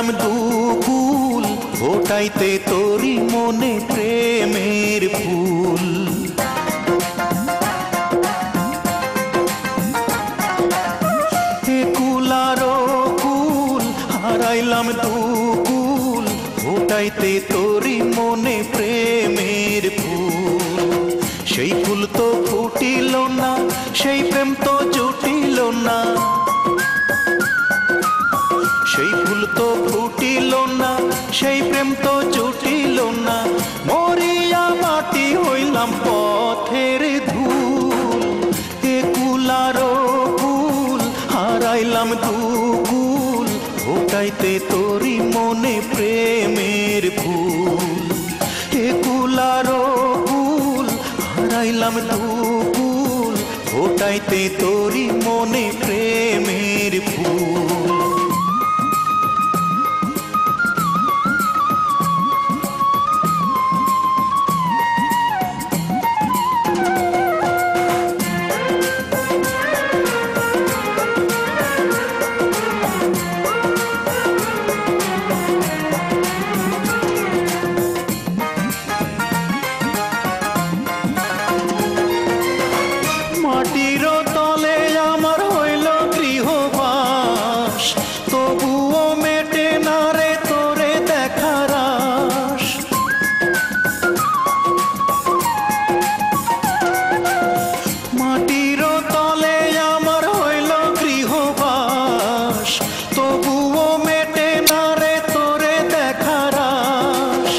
হারাইলাম দুকুল, ফোটাইতে তোরি মনে প্রেমের ফুল। কুল আর কুল হারাইলাম দুকুল, ফোটাইতে তোরি মনে প্রেমের ফুল। সেই ফুল তো ফুটিল না, সেই প্রেম তো জুটিল না, সেই ফুল তো ফুটিল না, সেই প্রেম তো জুটিল না। মরিয়া মাটি হইলাম পথের ধুল, এ কুল আর কুল হারাইলাম দুকুল, ফোটাইতে তোরি মনে প্রেমের ফুল। এ কুল আর কুল হারাইলাম দুকুল, ফোটাইতে তোরি মনে প্রেমের ফুল। মাটির তলে আমার হইল গৃহবাস, তবুও মেটে না রে তোরে দেখার আশ। মাটির তলে আমার হইল গৃহবাস, তবুও মেটে না রে তোরে দেখার আশ।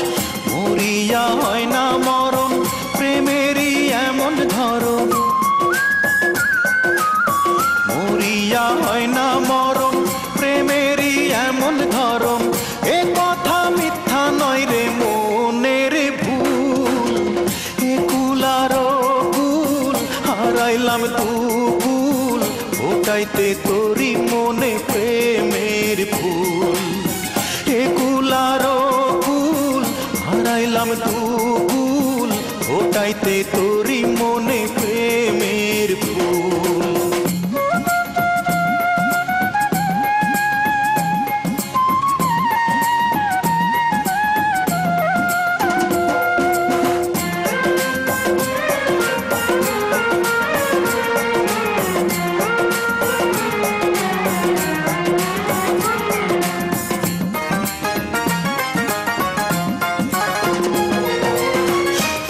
মরিয়া হয় না মরণ, প্রেমেরই এমন ধরন, মরিয়া হয় না মরণ, প্রেমেরই এমন ধরন। এ কথা মিথ্যা নয় রে মনের ভুল, এ কুল আর কুল হারাইলাম দুকুল, ফোটাইতে তোরি মনে প্রেমের ফুল। এ কুল আর কুল হারাইলাম দুকুল, ফোটাইতে তোরি মনে প্রেমের ফুল।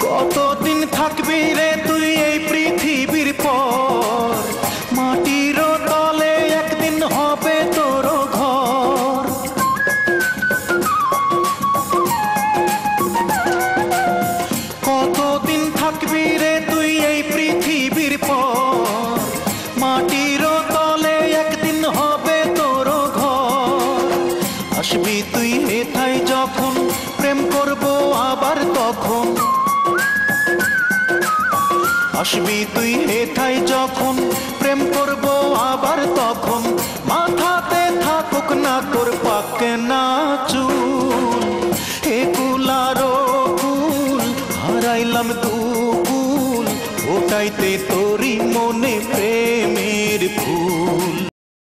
কতদিন থাকবি রে তুই এই পৃথিবীর পর, মাটির তলে একদিন হবে তোর ঘর। কতদিন থাকবি রে তুই এই পৃথিবীর পর, মাটির তলে একদিন হবে তোর ঘর। আসবি তুই হেথায় যখন, প্রেম করব আবার তখন। আসবি তুই হেথায় যখন, প্রেম করব আবার তখন। মাথাতে থাকুক না তোর